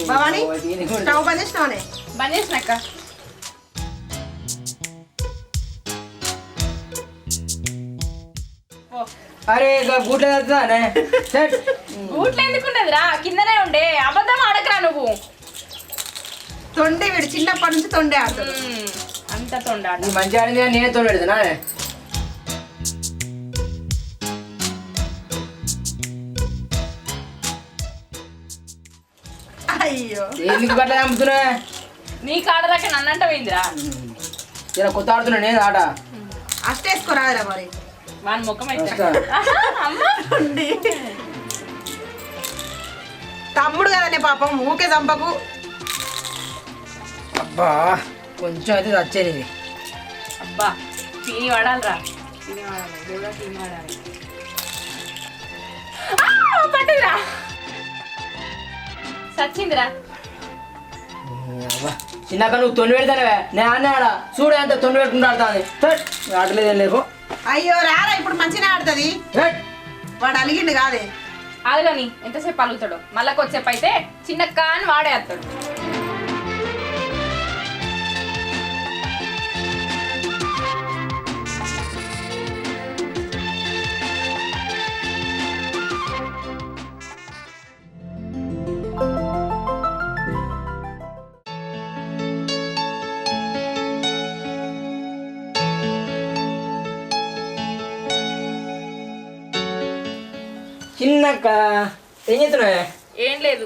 Bhavani stove బంద్ చేసినావనే? బంద్ చేసినాక అరే బూట్లే బూట్లు ఎందుకున్నదిరా? కిందనే ఉండే. అబద్ధం ఆడకరా నువ్వు. తొండే వీడు చిన్నప్పటి నుంచి తొండే ఆడతాడు. అంత తొండ మంచి ఆడింది నేనే తోడు పెడతానా? అయ్యో ఎందుకు గట్లా చంపుతున్నా? నీ కాడదాకా నన్నంట పోయిందిరా. ఇలా కొత్త ఆడుతున్నా నేను ఆట. అష్టేసుకోరాదురా మరి. వాని ముఖం అయితే తమ్ముడు కదనే పాపం, ఊకే చంపకు. అబ్బా కొంచెం అయితే వచ్చేది. అబ్బా తిని వాడాలిరా. తిని వాడాలి, దేవుడా తిని వాడాలి. పట్టిందిరా, సచ్చిందిరా. చిన్నాక నువ్వు తొండి పెడతానవే. నేను అన్న ఆడ చూడు ఎంత తొండి పెట్టుకుంటూ ఆడుతుంది. ఆడలేదేం లేకు. అయ్యో రారా, ఇప్పుడు మంచిగా ఆడుతుంది. వాడు అలిగిండు కాదే. అలగని ఎంతసేపు అలుగుతాడు. మళ్ళా కొద్దిసేపు అయితే చిన్నక్క అని వాడే వస్తాడు. చిన్నక్క ఏం చేస్తున్నావే? ఏం లేదు,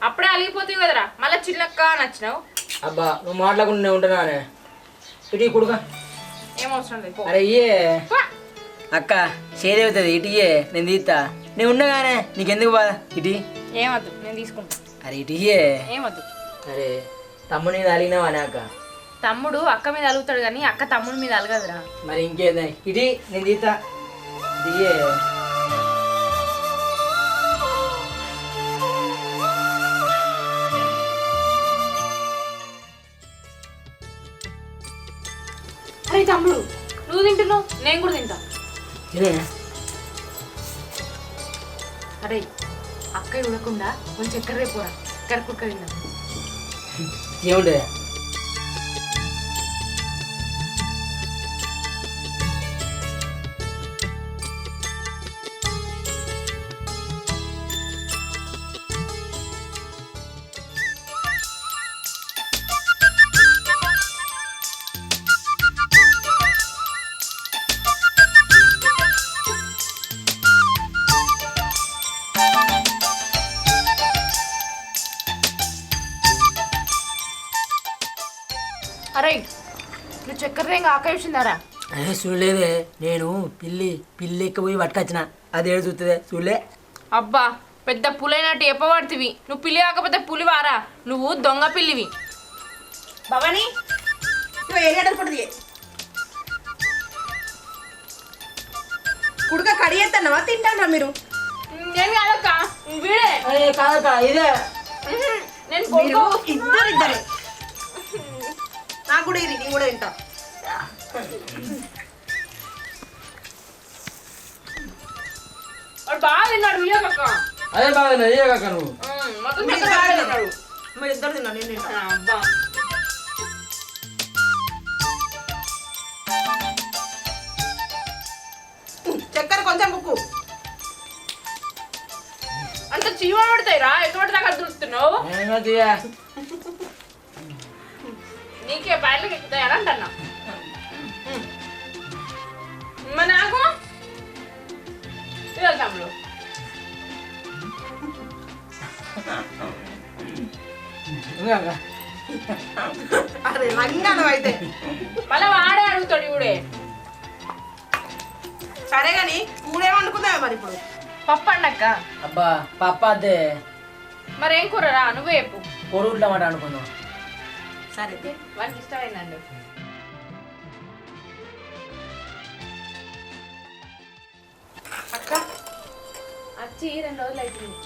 అప్పుడే అలిగిపోతావు కదరా. మళ్ళీ చిన్నక్క అని వచ్చినావు. అబ్బా నువ్వు మాట్లాడుకుంటూనే ఉంటున్నానే. ఇటు కొడుక ఏం అవసరం లేదు. అరే ఇయ్యే అక్క చేదేవుతుంది. ఇటు ఇయ్యే నేను తీస్తా. నేను ఉండగానే నీకెందుకు బాధ? ఇటు ఏమద్దు, నేను తీసుకుంటా. అరే ఇటు ఇయ్యే. ఏమద్దు. అరే తమ్ముడు మీద అలిగినావానే అక్క? తమ్ముడు అక్క మీద అలుగుతాడు కానీ అక్క తమ్ముడి మీద అలగదురా. మరి ఇంకేదా? ఇటు నేను తీస్తా. ఇయ్యే అరే తమ్ముడు, నువ్వు తింటున్నావు, నేను కూడా తింటా. అరే అక్క ఉడకుండా కొంచెం చక్కెర రేపోరా. చక్కెర కుక్క తిన్నా. ఏముండే? అరే నువ్వు చక్కెర రేంగా ఆకలిసిందారా? అదే చూడలేదే. నేను పిల్లి ఎక్కపోయి పట్టుకొచ్చిన. అది ఏడు చూస్తుంది చూడలే. అబ్బా పెద్ద పులైనట్టు ఎప్పబడుతుంది. నువ్వు పిల్లి కాకపోతే పులివారా? నువ్వు దొంగ పిల్లివి. భవాని నువ్వు ఏరియా కుడుక కడిగేస్తున్నావా తింటారా మీరు? నేను కాదక్క, వీడే. కాదక్క ఇదే. నేను ఇద్దరే నాకు కూడా ఇది, నేను కూడా తింటా. బాగా తిన్నాడు వీడక్క. అదే బాగా ఇదే కాక నువ్వు మొత్తం మీరు ఇద్దరు తిన్నా, నేను తింటా. అబ్బా చక్కెర కొంచెం ముక్కు. అంత చీమ పడతాయిరా. ఎటువంటి దాకా చూస్తున్నావు? నీకే బయటకి ఎక్కుతాయి అని అంటున్నా. నాకు తమ్ముడు ఇంకా అక్క అరే లంగాను అయితే మళ్ళీ వాడే అడుగుతాడు ఇవిడే. సరే గాని కూరేం వండుకుందా మరి ఇప్పుడు? పప్పు అండక్క. అబ్బా పప్ప అదే మరేం కూరరా నువ్వే చెప్పు. కొడుకు టమాటా అనుకుందాం. సరే వానికి ఇష్టమైందండి. అక్క వచ్చి 2 రోజులు అవుతుంది,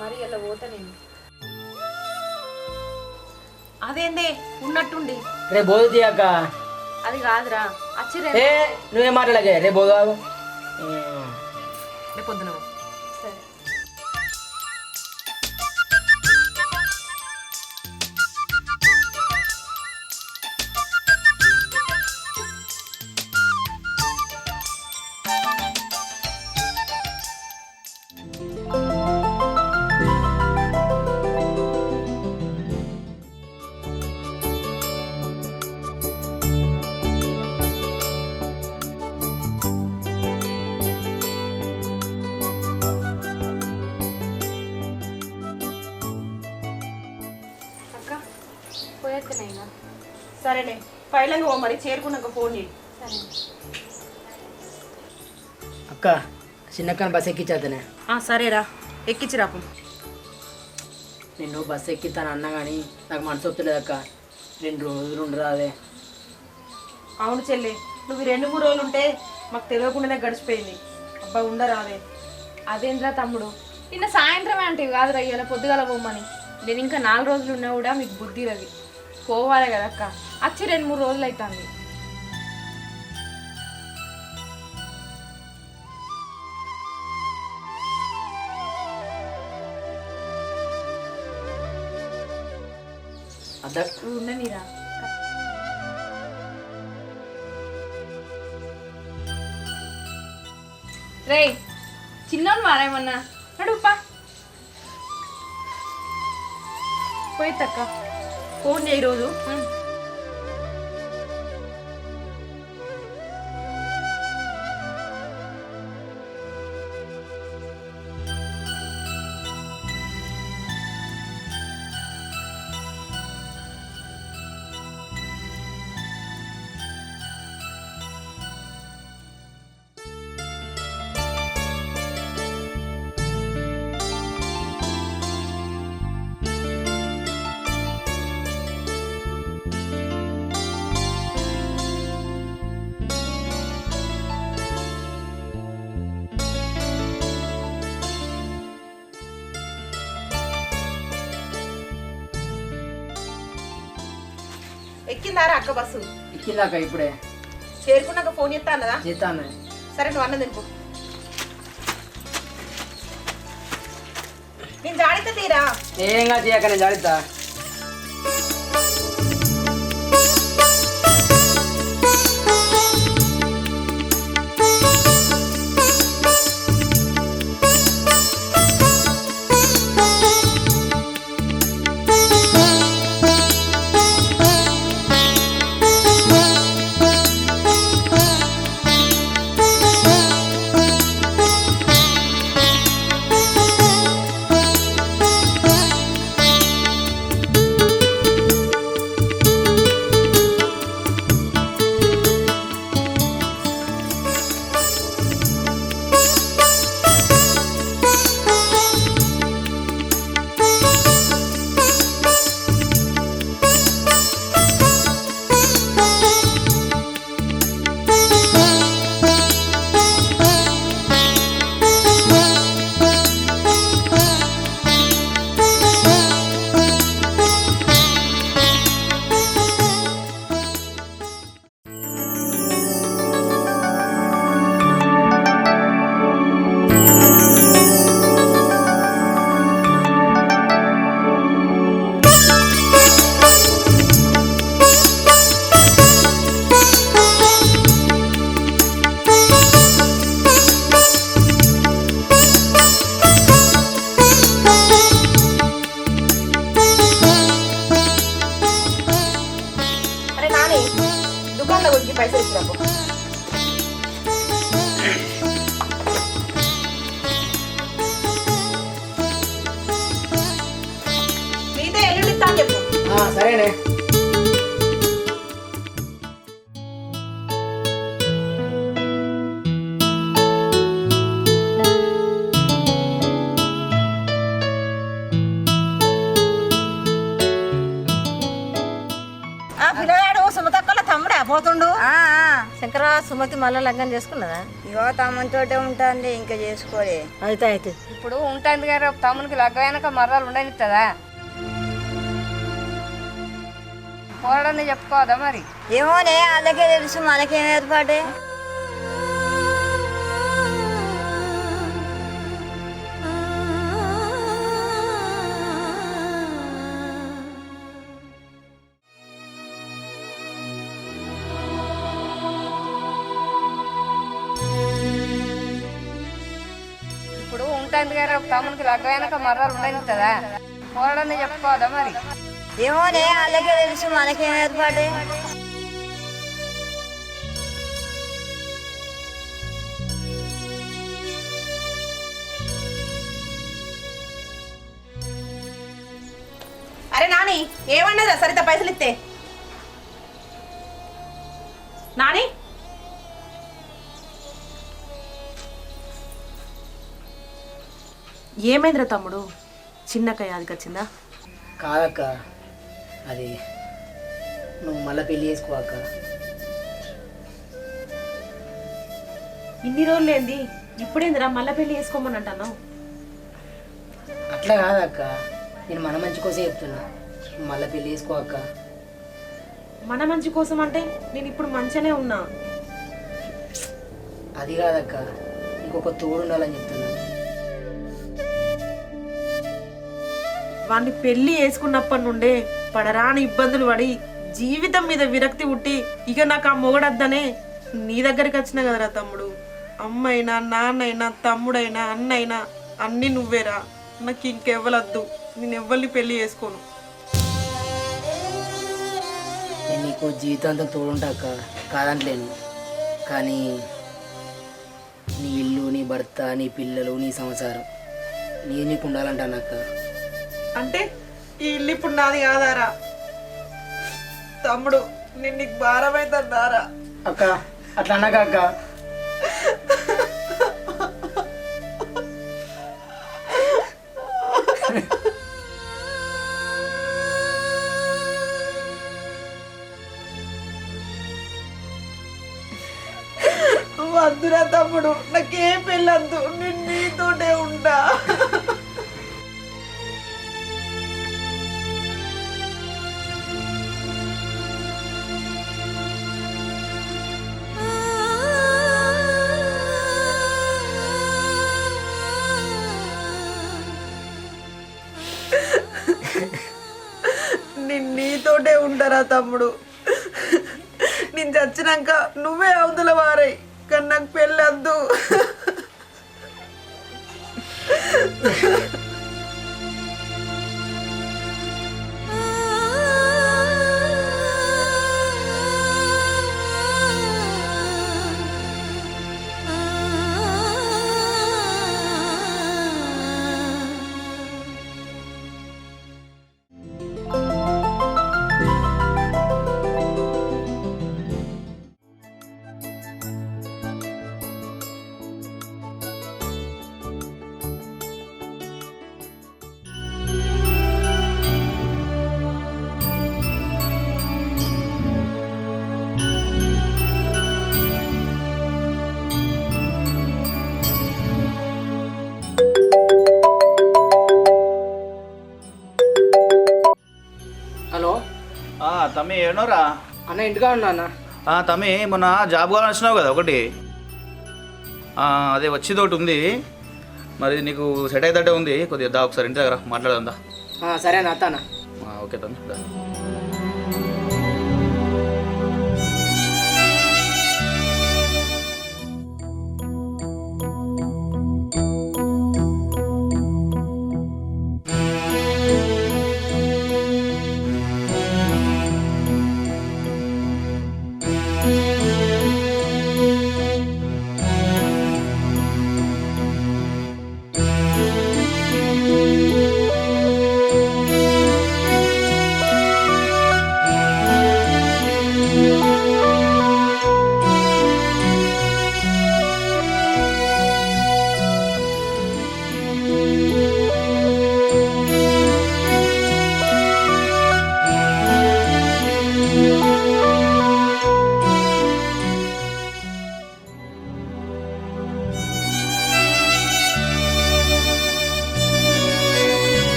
మరి ఇలా పోతా నేను. అదేందే ఉన్నట్టుండి రేపు బోధ తీయక్క. అది కాదురా వచ్చి ఏ నువ్వేం మాట్లాడకే రేపు బోధ కాదు. రేపు పొద్దున సరే. అక్క పోయేస్తున్నాయినా. సరేలే పైలంగా ఓ మరి చేరుకున్నాక ఫోన్ చేయి. సరే అక్క చిన్నక్కని బస్ ఎక్కించేతనే. సరేరా ఎక్కించి రాపు. నేను బస్సు ఎక్కిస్తాను అన్నా కానీ నాకు మనసు వస్తలేదు అక్క. 2 రోజులు ఉండరాదే. అవును చెల్లి, నువ్వు 2-3 రోజులు ఉంటే మాకు తెలియకుండానే గడిచిపోయింది. అబ్బా ఉండరాదే. అదేంద్రా తమ్ముడు, నిన్న సాయంత్రమే అంటే కాదురా ఇవాళ పొద్దుగాల పోమని. నేను ఇంకా 4 రోజులు ఉన్నా కూడా మీకు బుద్ధి రవి పోవాలి కదా అక్క. వచ్చి 2-3 రోజులు అవుతుంది. అద్ద ఉండనిరా. రే చిన్నోడు మారేమన్నా నడుపా పోయిద్దక్క. ఫోన్ చేయి రోజు. ఎక్కిందారా అక్క బస్సు? ఎక్కిందాక ఇప్పుడే. చేరుకున్నాక ఫోన్ చేస్తా అన్నదా? చేస్తాను. సరే నువ్వు అన్నది తినుకో. నేను జాడితే తీరా. ఏంగా తీయక నేను జాడిస్తా. సరేనే. ఆ పిల్లగాడు సుమతక్కల తమ్ముడా పోతుండు. శంకర సుమతి మళ్ళీ లగ్నం చేసుకున్నదా? ఇగో తమ్మునితోటే ఉంటుంది, ఇంకా చేసుకోలే. అయితే ఇప్పుడు ఉంటుంది కదా, తమ్మునికి లగ్గమైనాక మర్రాలు ఉండనిస్తుందా? పోరాడని చెప్పుకోదా మరి? ఏమోనే, వాళ్ళకే తెలుసు, మనకేం ఏర్పాటే. ఇప్పుడు ఉంటుంది కదా, తమ్మునికి లగ్గమైనాక మర్రాలు ఉండనిస్తుందా? పోరాడని చెప్పుకోదా మరి? ఏమోనే, వాళ్ళకే తెలుసు, మనకేం ఏర్పాటే. అరే నాని, ఏమన్నదా సరిత పైసలు ఇస్తే? నాని ఏమైందిరా తమ్ముడు? చిన్నక్క యాదికి వచ్చిందా? కాదక్క, అది నువ్వు మళ్ళీ పెళ్లి చేసుకోవాక. ఇన్ని రోజులు ఏంది, ఇప్పుడేందిరా మళ్ళీ పెళ్లి చేసుకోమని అంటాను? అట్లా కాదక్క, నేను మన మంచి కోసం చెప్తున్నా. మళ్ళీ పెళ్లి చేసుకోవాక. మన మంచి కోసం అంటే నేను ఇప్పుడు మంచిగానే ఉన్నా. అది కాదక్క, ఇంకొక తోడు ఉండాలని చెప్తున్నా. వాడిని పెళ్లి చేసుకున్నప్పటి నుండే పడరాని ఇబ్బందులు పడి జీవితం మీద విరక్తి పుట్టి ఇక నాకు ఆ మొగడద్దనే నీ దగ్గరికి వచ్చిన కదరా తమ్ముడు. అమ్మైనా నాన్నైనా తమ్ముడైనా అన్నైనా అన్నీ నువ్వేరా. నాకు ఇంకెవ్వలద్దు, నేను ఎవ్వరిని పెళ్లి చేసుకోను. నేను నీకు జీవితాంతం తోడుంటాక కాదంటలేను, కానీ నీ ఇల్లు, నీ భర్త, నీ పిల్లలు, నీ సంసారం నేను నీకు ఉండాలంటానక్క. అంటే ఈ ఇల్లు ఇప్పుడు నాది కాదారా తమ్ముడు? నేను నీకు భారమైతుందారా? అక్క అట్లా అన్నాక అక్క. వద్దురా తమ్ముడు, నాకేం పెళ్ళొద్దు, నేను నీతోటే ఉంటా. నేను నీతోటే ఉంటారా తమ్ముడు? నేను చచ్చినాక నువ్వే అవతల వారై, కానీ నాకు పెళ్ళొద్దు. హలో తమ్మి ఏనోరా? అన్న ఇంటిగా ఉన్నా అన్న. తమ్మి మొన్న జాబ్ కావాలని వచ్చినావు కదా ఒకటి, అదే వచ్చేది ఒకటి ఉంది. మరి నీకు సెట్ అయితే ఉంది, కొద్దిగా దా ఒకసారి ఇంటి దగ్గర మాట్లాడదా? సరే అన్న, అత్తానా. ఓకే తమ్మి.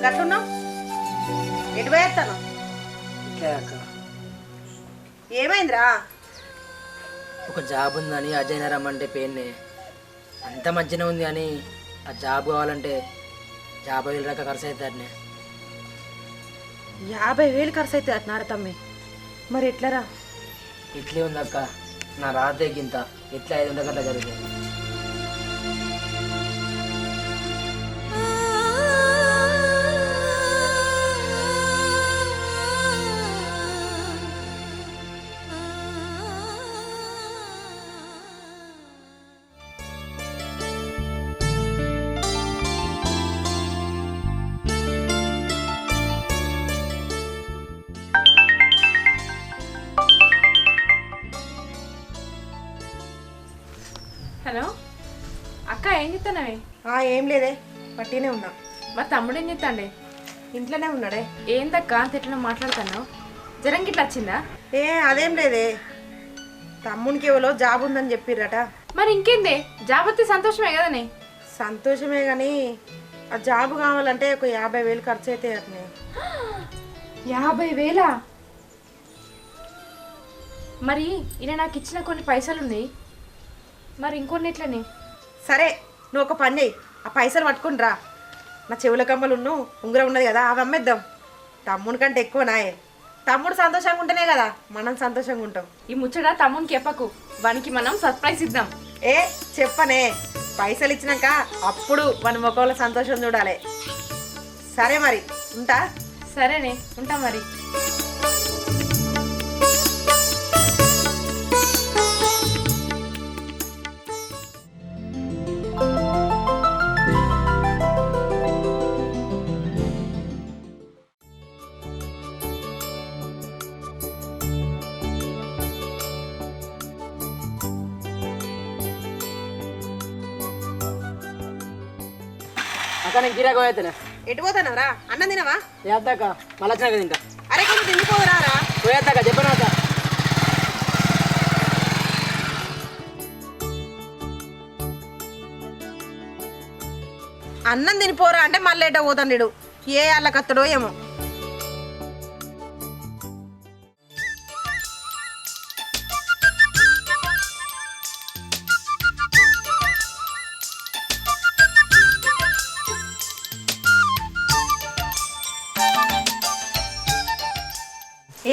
గట్లున్నావు ఎటు పోయేస్తాను ఇట్లే అక్క ఏమైందిరా ఒక జాబ్ ఉందని అజయ్ రమ్మంటే పేరునే అంత మంచిగా ఉంది కానీ ఆ జాబ్ కావాలంటే 50,000 దాకా ఖర్చు అవుతాడనే. 50,000 ఖర్చు అవుతుంది అట్నారా తమ్మి మరి ఎట్లరా ఇట్లే ఉంది అక్క, నా రాతే గింత ఎట్లా 500 గంటల జరుగుతుంది. హలో అక్క, ఏం చెప్తానవే? ఏం లేదే పట్టినే ఉన్నా. మా తమ్ముడు ఏం చెప్తాండే? ఇంట్లోనే ఉన్నాడే. ఏందక్క అంత ఎట్లా మాట్లాడుతున్నావు? జ్వరం గిట్లా వచ్చిందా? అదేం లేదే, తమ్మునికి ఎవరో జాబ్ ఉందని చెప్పిర్రట. మరి ఇంకేందే, జాబ్ వస్తే సంతోషమే కదనే. సంతోషమే కానీ ఆ జాబ్ కావాలంటే ఒక 50,000 ఖర్చు అయితే అట్నే. 50,000? మరి ఈయన నాకు ఇచ్చిన కొన్ని పైసలు ఉన్నాయి, మరి ఇంకొన్ని ఎట్లనే? సరే నువ్వు ఒక పని చేయి, ఆ పైసలు పట్టుకుని రా. నా చెవుల కమ్మలు ఉంగరం ఉన్నది కదా, అవి అమ్మేద్దాం. తమ్ముని కంటే ఎక్కువ నాయే. తమ్ముడు సంతోషంగా ఉంటేనే కదా మనం సంతోషంగా ఉంటాం. ఈ ముచ్చట తమ్మునికి చెప్పకు, వానికి మనం సర్ప్రైజ్ ఇద్దాం. చెప్పనే, పైసలు ఇచ్చినాక అప్పుడు మన ముఖంలో సంతోషం చూడాలి. సరే మరి ఉంటా. సరేనే, ఉంటా మరి. అక్క నేను గిరాకు పోయేస్తానే. ఎటు పోతానవరా? అన్నం తినవా? చేద్దాక మళ్ళీ వచ్చినాక తింటా. అరే కొంచెం తిండిపోరారా. పోయేద్దాక చెప్పను అక్క. అన్నం తినిపోరా అంటే మళ్ళీ ఎటో పోతాడు. ఏ అల్లకత్తడో ఏమో.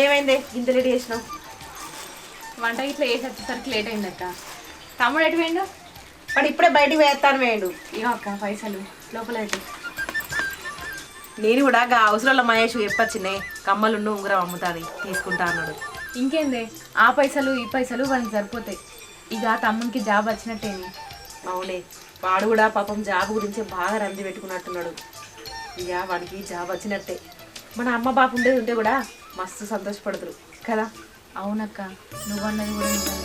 ఏమైంది ఇంత లేట్ చేసినావు? వంట ఇట్లా వేసి వచ్చేసరికి లేట్ అయిందక్క. తమ్ముడు ఎటు పోయిండు? వాడు ఇప్పుడే బయటికి వేస్తాను వేయండు. ఇగో అక్క పైసలు లోపల పెట్టు. నేను కూడా అవసరాల మహేష్ చెప్పొచ్చినే, కమ్మలుండు ఉంగరం అమ్ముతాది తీసుకుంటా అన్నాడు. ఇంకేందే, ఆ పైసలు ఈ పైసలు వానికి సరిపోతాయి. ఇక తమ్మునికి జాబ్ వచ్చినట్టేని. అవునే, వాడు కూడా పాపం జాబ్ గురించి బాగా రంది పెట్టుకున్నట్టున్నాడు. ఇక వాడికి జాబ్ వచ్చినట్టే. మన అమ్మ బాపు ఉండేది ఉంటే కూడా మస్తు సంతోషపడుతురు కదా. అవునక్క, నువ్వన్నది కూడా నిజమే.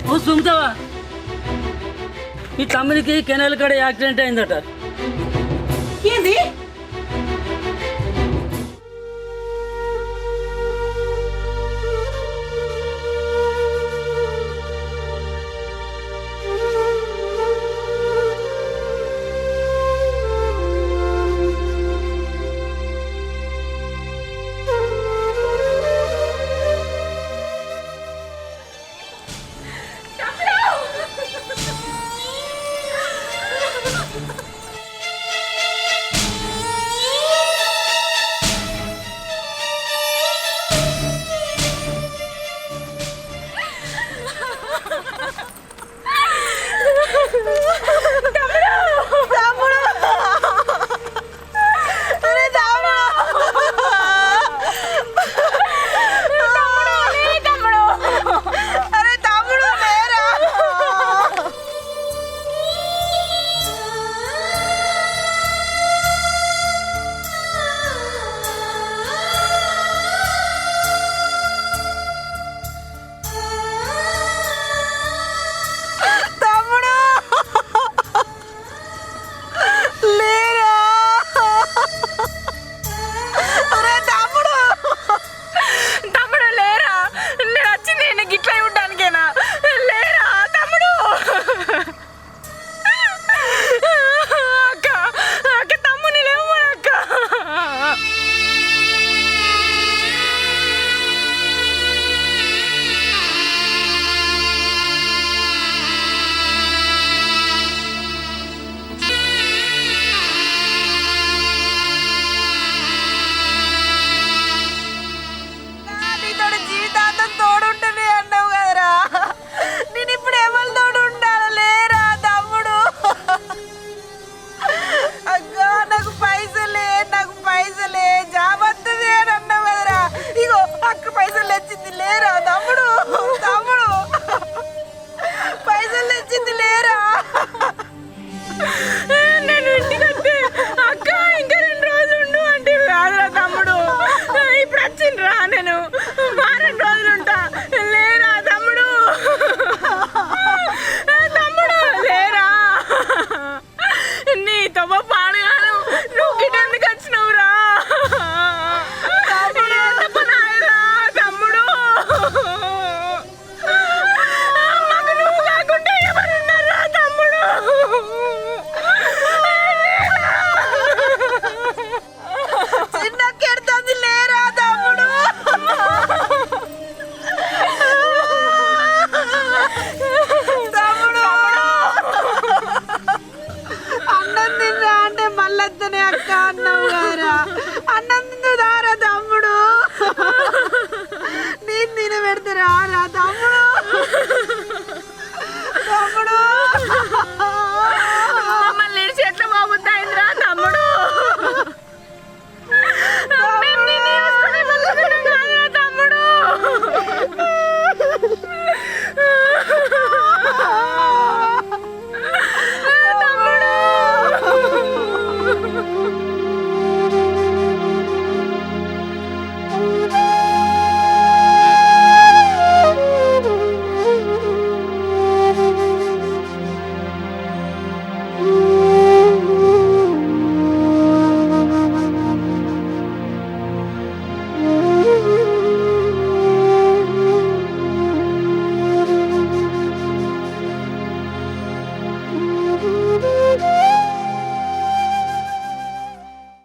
ఓ సుంతవా, మీ తమ్ముడికి కెనాల్ కాడ యాక్సిడెంట్ అయిందట. ఏంది?